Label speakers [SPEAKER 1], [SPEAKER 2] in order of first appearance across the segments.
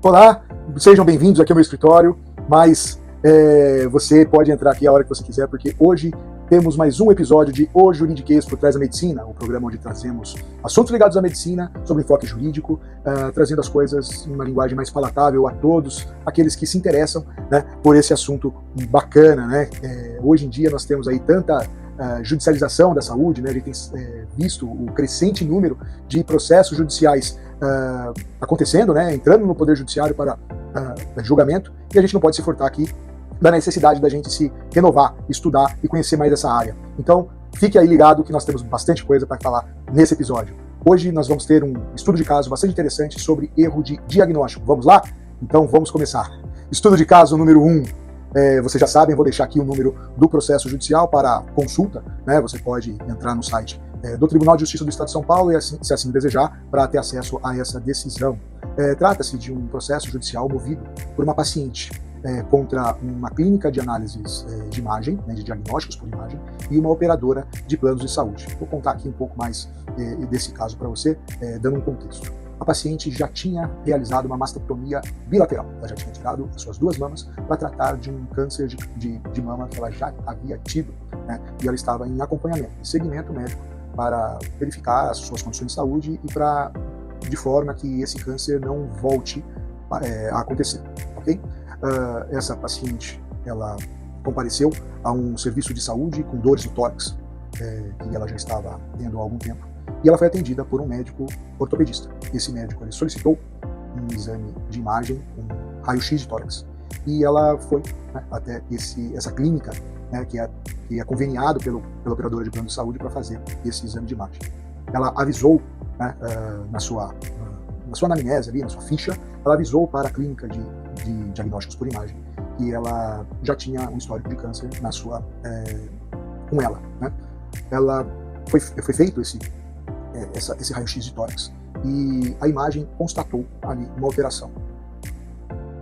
[SPEAKER 1] Olá, sejam bem-vindos aqui ao meu escritório, mas você pode entrar aqui a hora que você quiser, porque hoje temos mais um episódio de O Juridiquês por Trás da Medicina, um programa onde trazemos assuntos ligados à medicina, sobre enfoque jurídico, trazendo as coisas em uma linguagem mais palatável a todos aqueles que se interessam, né, por esse assunto bacana, né? Hoje em dia nós temos aí tanta judicialização da saúde, né? A gente tem visto o crescente número de processos judiciais acontecendo, né? Entrando no Poder Judiciário para julgamento, e a gente não pode se furtar aqui da necessidade da gente se renovar, estudar e conhecer mais essa área. Então, fique aí ligado que nós temos bastante coisa para falar nesse episódio. Hoje nós vamos ter um estudo de caso bastante interessante sobre erro de diagnóstico. Vamos lá? Então vamos começar. Estudo de caso número 1. Vocês já sabem, eu vou deixar aqui o número do processo judicial para consulta, né? Você pode entrar no site do Tribunal de Justiça do Estado de São Paulo, e assim, se assim desejar, para ter acesso a essa decisão. Trata-se de um processo judicial movido por uma paciente contra uma clínica de análises de imagem, né, de diagnósticos por imagem, e uma operadora de planos de saúde. Vou contar aqui um pouco mais desse caso para você, dando um contexto. A paciente já tinha realizado uma mastectomia bilateral. Ela já tinha tirado as suas duas mamas para tratar de um câncer de mama que ela já havia tido, né, e ela estava em acompanhamento, em segmento médico, para verificar as suas condições de saúde e de forma que esse câncer não volte a acontecer, ok? Essa paciente, ela compareceu a um serviço de saúde com dores no tórax, que ela já estava tendo há algum tempo, e ela foi atendida por um médico ortopedista. Esse médico ele solicitou um exame de imagem, um raio-x de tórax, e ela foi, né, até essa clínica, né, que é conveniado pela operadora de plano de saúde para fazer esse exame de imagem. Ela avisou, né, na sua anamnese ali, na sua ficha, ela avisou para a clínica de diagnósticos por imagem que ela já tinha um histórico de câncer com ela, né? Ela foi feito esse raio-x de tórax, e a imagem constatou ali uma alteração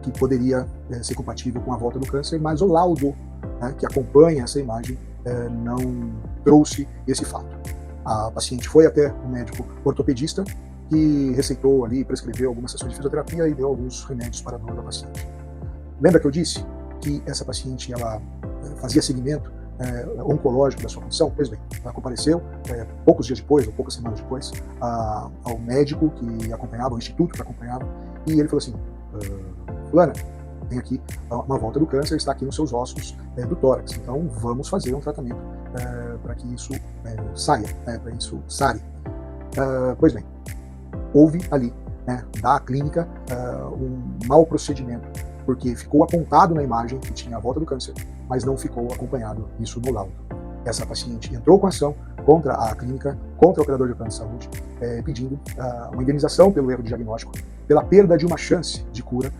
[SPEAKER 1] que poderia ser compatível com a volta do câncer, mas o laudo, né, que acompanha essa imagem não trouxe esse fato. A paciente foi até o médico ortopedista, que receitou ali, prescreveu algumas sessões de fisioterapia e deu alguns remédios para a dor da paciente. Lembra que eu disse que essa paciente ela fazia seguimento oncológico da sua condição? Pois bem, ela compareceu poucos dias depois, ou poucas semanas depois, ao médico que acompanhava, ao instituto que acompanhava, e ele falou assim: fulana, tem aqui uma volta do câncer, está aqui nos seus ossos do tórax, então vamos fazer um tratamento para que isso saia, para isso sare. Pois bem, houve ali, né, da clínica, um mau procedimento, porque ficou apontado na imagem que tinha a volta do câncer, mas não ficou acompanhado isso no laudo. Essa paciente entrou com ação contra a clínica, contra o operador de plano de saúde, pedindo uma indenização pelo erro de diagnóstico, pela perda de uma chance de cura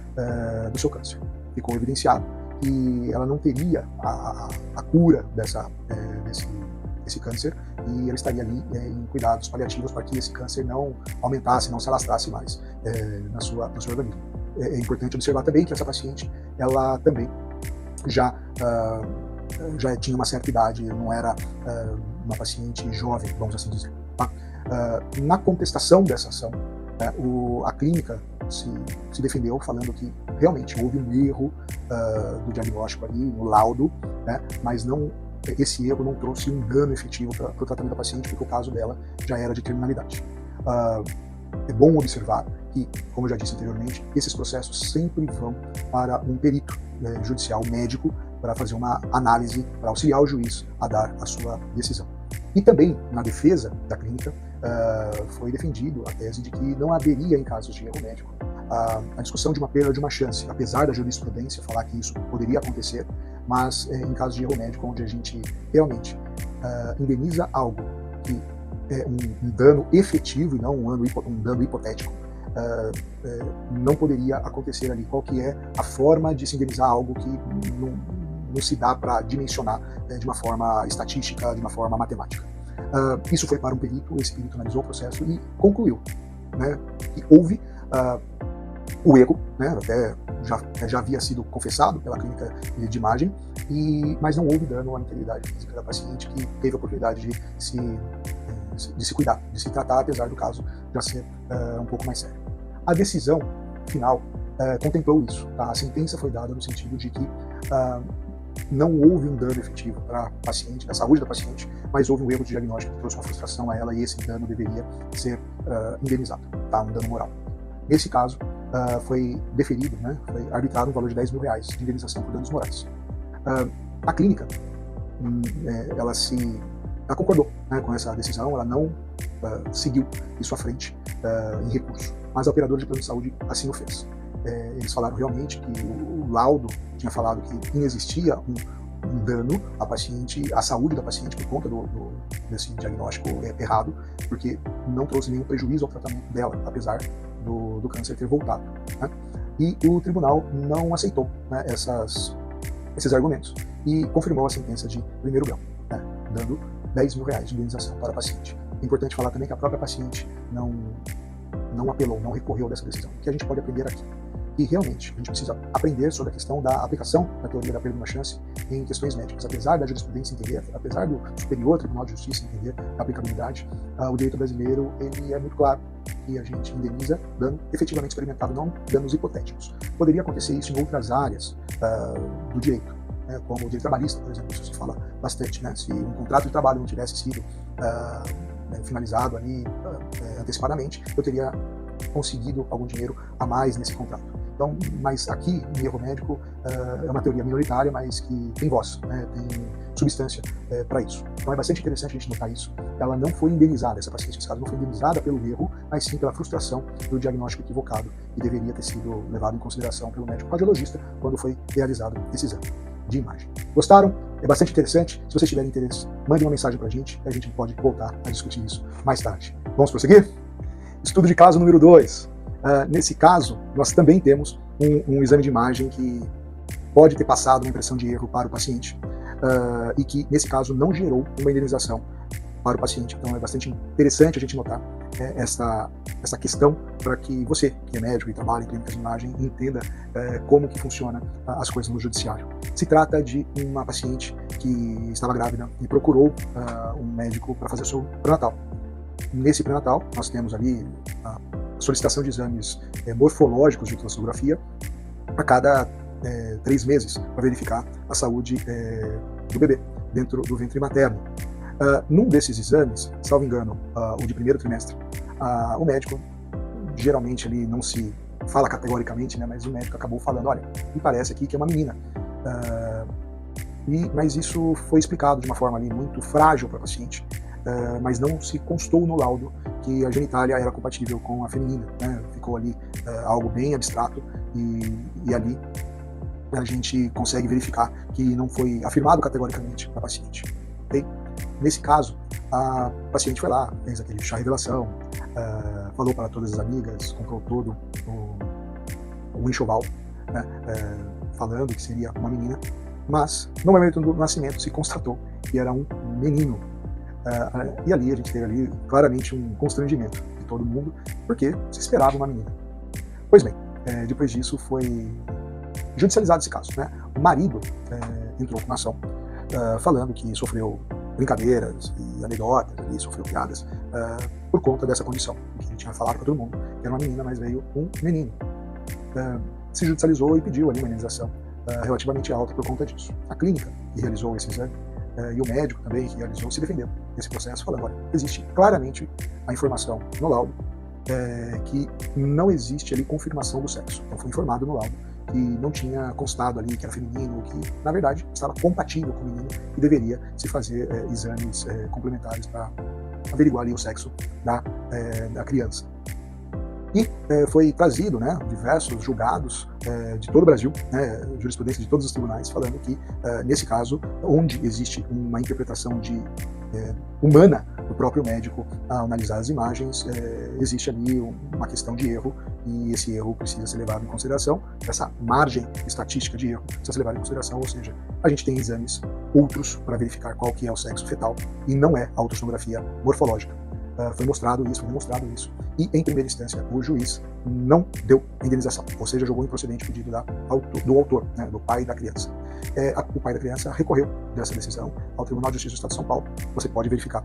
[SPEAKER 1] do seu câncer. Ficou evidenciado que ela não teria a cura desse câncer, e ela estaria ali em cuidados paliativos para que esse câncer não aumentasse, não se alastrasse mais no seu organismo. É importante observar também que essa paciente, ela também já tinha uma certa idade, não era uma paciente jovem, vamos assim dizer. Tá? Na contestação dessa ação, a clínica se defendeu falando que realmente houve um erro do diagnóstico ali, no laudo, né, mas esse erro não trouxe um dano efetivo para o tratamento da paciente, porque o caso dela já era de criminalidade. É bom observar que, como eu já disse anteriormente, esses processos sempre vão para um perito judicial médico para fazer uma análise, para auxiliar o juiz a dar a sua decisão. E também, na defesa da clínica, foi defendido a tese de que não haveria, em casos de erro médico, a discussão de uma perda de uma chance, apesar da jurisprudência falar que isso poderia acontecer, mas em casos de erro médico, onde a gente realmente indeniza algo que é um dano efetivo e não um dano hipotético, não poderia acontecer ali. Qual que é a forma de se indenizar algo que não se dá para dimensionar de uma forma estatística, de uma forma matemática? Isso foi para um perito, esse perito analisou o processo e concluiu, né, que houve o erro, né, até já havia sido confessado pela clínica de imagem, mas não houve dano à integridade física da paciente, que teve a oportunidade de se cuidar, de se tratar, apesar do caso já ser um pouco mais sério. A decisão final contemplou isso. Tá? A sentença foi dada no sentido de que não houve um dano efetivo para a paciente, da saúde da paciente, mas houve um erro de diagnóstico que trouxe uma frustração a ela e esse dano deveria ser indenizado, tá? Um dano moral. Nesse caso, foi deferido, né, foi arbitrado um valor de R$10 mil de indenização por danos morais. A clínica, ela concordou, né, com essa decisão, ela não seguiu isso à frente em recurso, mas a operadora de plano de saúde assim o fez. Eles falaram realmente que o laudo tinha falado que inexistia um dano à paciente, à saúde da paciente por conta desse diagnóstico errado, porque não trouxe nenhum prejuízo ao tratamento dela, apesar do câncer ter voltado, né? E o tribunal não aceitou, né, esses argumentos e confirmou a sentença de primeiro grau, né, dando R$10 mil de indenização para a paciente. É importante falar também que a própria paciente não apelou, não recorreu dessa decisão. O que a gente pode aprender aqui? E realmente, a gente precisa aprender sobre a questão da aplicação da teoria da perda de uma chance em questões médicas. Apesar da jurisprudência entender, apesar do Superior Tribunal de Justiça entender a aplicabilidade, o direito brasileiro ele é muito claro que a gente indeniza dano efetivamente experimentado, não danos hipotéticos. Poderia acontecer isso em outras áreas do direito, né, como o direito trabalhista, por exemplo, isso se fala bastante, né? Se um contrato de trabalho não tivesse sido finalizado ali antecipadamente, eu teria conseguido algum dinheiro a mais nesse contrato. Então, mas aqui, o erro médico é uma teoria minoritária, mas que tem voz, né, tem substância para isso. Então é bastante interessante a gente notar isso. Ela não foi indenizada, essa paciente, nesse caso, não foi indenizada pelo erro, mas sim pela frustração do diagnóstico equivocado e deveria ter sido levado em consideração pelo médico radiologista quando foi realizado esse exame de imagem. Gostaram? É bastante interessante. Se vocês tiverem interesse, mande uma mensagem para a gente e a gente pode voltar a discutir isso mais tarde. Vamos prosseguir? Estudo de caso número 2. Nesse caso, nós também temos um exame de imagem que pode ter passado uma impressão de erro para o paciente e que, nesse caso, não gerou uma indenização para o paciente. Então, é bastante interessante a gente notar essa questão para que você, que é médico e trabalha em clínicas de imagem, entenda como que funciona as coisas no judiciário. Se trata de uma paciente que estava grávida e procurou um médico para fazer o seu pré-natal. Nesse pré-natal, nós temos ali a solicitação de exames morfológicos de ultrassonografia a cada 3 meses para verificar a saúde do bebê dentro do ventre materno. Num desses exames, salvo engano, o de primeiro trimestre, o médico, geralmente ele não se fala categoricamente, né, mas o médico acabou falando, olha, me parece aqui que é uma menina. Mas isso foi explicado de uma forma ali muito frágil para a paciente, mas não se constou no laudo que a genitália era compatível com a feminina, né? Ficou ali algo bem abstrato e ali a gente consegue verificar que não foi afirmado categoricamente para a paciente. Okay? Nesse caso, a paciente foi lá, fez aquele chá revelação, falou para todas as amigas, comprou todo o enxoval, né? Falando que seria uma menina, mas no momento do nascimento se constatou que era um menino. E ali a gente teve ali claramente um constrangimento de todo mundo, porque se esperava uma menina. Pois bem, depois disso foi judicializado esse caso, né? O marido entrou com uma ação falando que sofreu brincadeiras e anedotas, e sofreu piadas por conta dessa condição, que ele tinha falado para todo mundo que era uma menina, mas veio um menino. Se judicializou e pediu ali uma indenização relativamente alta por conta disso. A clínica que realizou esse exame e o médico também que realizou se defendeu nesse processo, falando, olha, existe claramente a informação no laudo que não existe ali confirmação do sexo. Então foi informado no laudo que não tinha constado ali que era feminino, que na verdade estava compatível com o menino e deveria se fazer exames complementares para averiguar ali o sexo da criança. E foi trazido, né, diversos julgados de todo o Brasil, né, jurisprudência de todos os tribunais, falando que, nesse caso, onde existe uma interpretação humana do próprio médico ao analisar as imagens, existe ali uma questão de erro, e esse erro precisa ser levado em consideração, essa margem estatística de erro precisa ser levada em consideração, ou seja, a gente tem exames outros para verificar qual que é o sexo fetal, e não é a ultrassonografia morfológica. Foi demonstrado isso, e em primeira instância o juiz não deu indenização, ou seja, jogou improcedente o pedido do autor, né, do pai da criança. O pai da criança recorreu dessa decisão ao Tribunal de Justiça do Estado de São Paulo. Você pode verificar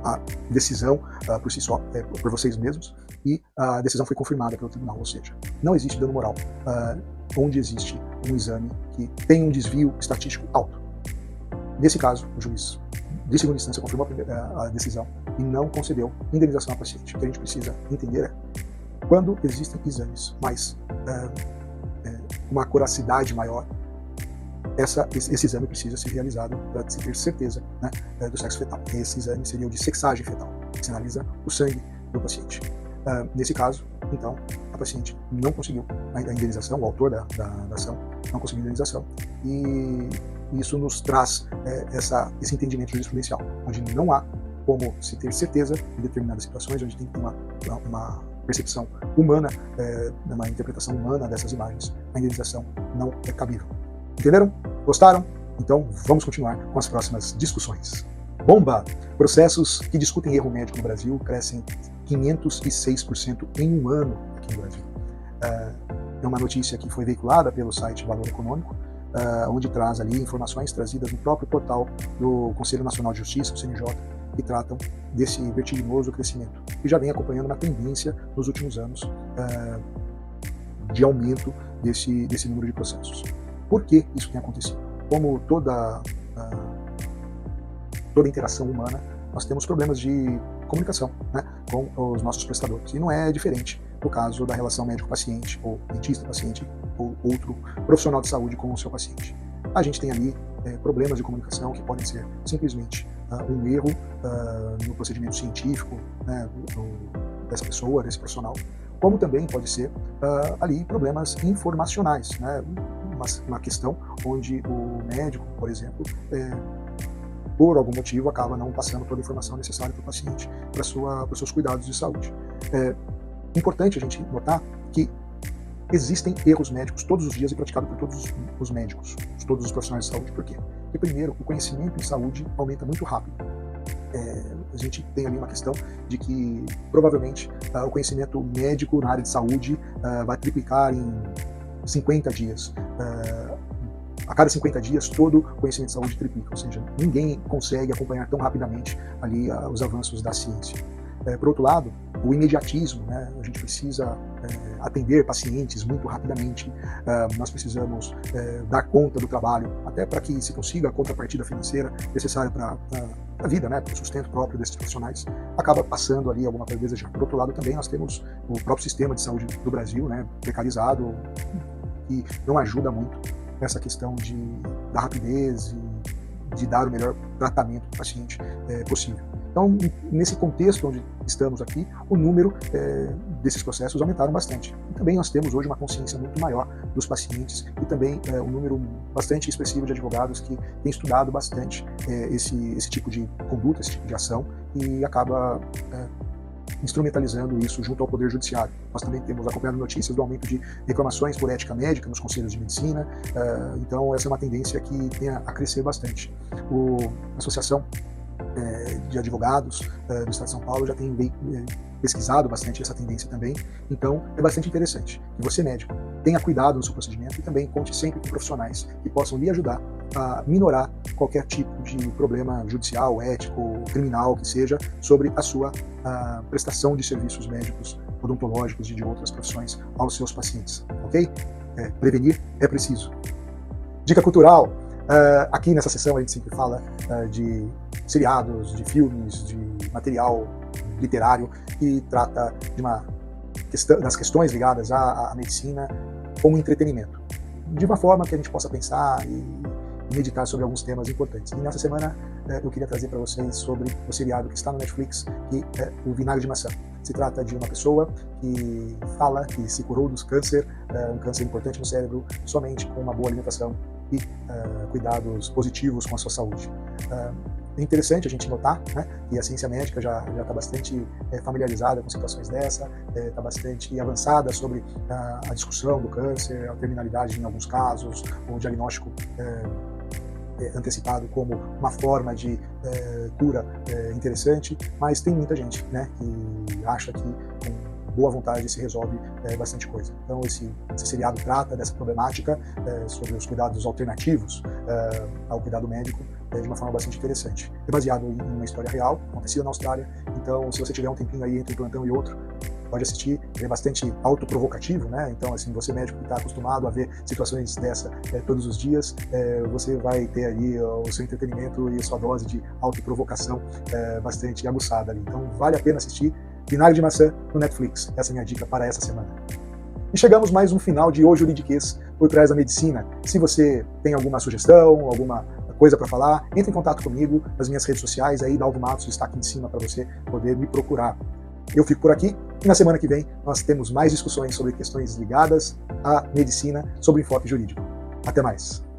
[SPEAKER 1] a decisão por si só, por vocês mesmos, e a decisão foi confirmada pelo tribunal, ou seja, não existe dano moral onde existe um exame que tem um desvio estatístico alto. Nesse caso, o juiz de segunda instância confirmou a decisão e não concedeu indenização ao paciente. O que a gente precisa entender é quando existem exames mais uma acuracidade maior, esse exame precisa ser realizado para se ter certeza, né, do sexo fetal. Esse exame seria o de sexagem fetal, que sinaliza o sangue do paciente. Nesse caso, então, a paciente não conseguiu a indenização, o autor da ação não conseguiu a indenização, e isso nos traz esse entendimento jurisprudencial, onde não há como se ter certeza em determinadas situações, onde tem que ter uma percepção humana, uma interpretação humana dessas imagens. A indenização não é cabível. Entenderam? Gostaram? Então vamos continuar com as próximas discussões. Bomba! Processos que discutem erro médico no Brasil crescem 506% em um ano aqui no Brasil. É uma notícia que foi veiculada pelo site Valor Econômico, onde traz ali informações trazidas no próprio portal do Conselho Nacional de Justiça, o CNJ, que tratam desse vertiginoso crescimento, que já vem acompanhando uma tendência nos últimos anos de aumento desse número de processos. Por que isso tem acontecido? Como toda interação humana, nós temos problemas de comunicação, né, com os nossos prestadores. E não é diferente no caso da relação médico-paciente, ou dentista-paciente, ou outro profissional de saúde com o seu paciente. A gente tem ali problemas de comunicação que podem ser simplesmente um erro no procedimento científico, né, dessa pessoa, desse profissional, como também pode ser ali problemas informacionais, né, uma questão onde o médico, por exemplo, por algum motivo acaba não passando toda a informação necessária para o paciente, para os seus cuidados de saúde. É importante a gente notar que existem erros médicos todos os dias e praticados por todos os médicos, todos os profissionais de saúde. Por quê? Porque, primeiro, o conhecimento em saúde aumenta muito rápido. A gente tem ali uma questão de que, provavelmente, o conhecimento médico na área de saúde vai triplicar em 50 dias. A cada 50 dias, todo o conhecimento de saúde triplica, ou seja, ninguém consegue acompanhar tão rapidamente ali os avanços da ciência. Por outro lado, o imediatismo, né? A gente precisa atender pacientes muito rapidamente, nós precisamos dar conta do trabalho, até para que se consiga a contrapartida financeira necessária para a vida, né? Para o sustento próprio desses profissionais, acaba passando ali alguma coisa a desejar. Por outro lado, também nós temos o próprio sistema de saúde do Brasil, né? Precarizado, que não ajuda muito nessa questão da rapidez e de dar o melhor tratamento para o paciente possível. Então, nesse contexto onde estamos aqui, o número desses processos aumentaram bastante. E também nós temos hoje uma consciência muito maior dos pacientes e também um número bastante expressivo de advogados que têm estudado bastante esse tipo de conduta, esse tipo de ação, e acaba instrumentalizando isso junto ao Poder Judiciário. Nós também temos acompanhado notícias do aumento de reclamações por ética médica nos conselhos de medicina, então essa é uma tendência que tem a crescer bastante. A Associação de Advogados do Estado de São Paulo já tem pesquisado bastante essa tendência também, então é bastante interessante que você, médico, tenha cuidado no seu procedimento e também conte sempre com profissionais que possam lhe ajudar a minorar qualquer tipo de problema judicial, ético, criminal que seja, sobre a sua prestação de serviços médicos, odontológicos e de outras profissões aos seus pacientes, ok? Prevenir é preciso. Dica cultural. Aqui nessa sessão a gente sempre fala de seriados, de filmes, de material literário que trata das questões ligadas à medicina como entretenimento, de uma forma que a gente possa pensar e meditar sobre alguns temas importantes. E nessa semana eu queria trazer para vocês sobre o seriado que está no Netflix, que é o Vinagre de Maçã. Se trata de uma pessoa que fala que se curou do câncer, um câncer importante no cérebro, somente com uma boa alimentação e cuidados positivos com a sua saúde. É interessante a gente notar, né, que a ciência médica já está bastante familiarizada com situações dessa, está bastante avançada sobre a discussão do câncer, a terminalidade em alguns casos, o diagnóstico antecipado como uma forma de cura interessante, mas tem muita gente, né, que acha que com boa vontade se resolve bastante coisa. Então esse seriado trata dessa problemática sobre os cuidados alternativos ao cuidado médico, de uma forma bastante interessante. É baseado em uma história real, acontecida na Austrália, então se você tiver um tempinho aí entre um plantão e outro, pode assistir, ele é bastante autoprovocativo, né? Então, assim, você médico que está acostumado a ver situações dessa todos os dias, você vai ter ali o seu entretenimento e a sua dose de autoprovocação bastante aguçada ali. Então, vale a pena assistir Vinagre de Maçã no Netflix. Essa é a minha dica para essa semana. E chegamos mais um final de O Juridiquês por Trás da Medicina. Se você tem alguma sugestão, alguma coisa para falar, entre em contato comigo nas minhas redes sociais, aí Dalvo Matos está aqui em cima para você poder me procurar. Eu fico por aqui e na semana que vem nós temos mais discussões sobre questões ligadas à medicina, sobre enfoque jurídico. Até mais!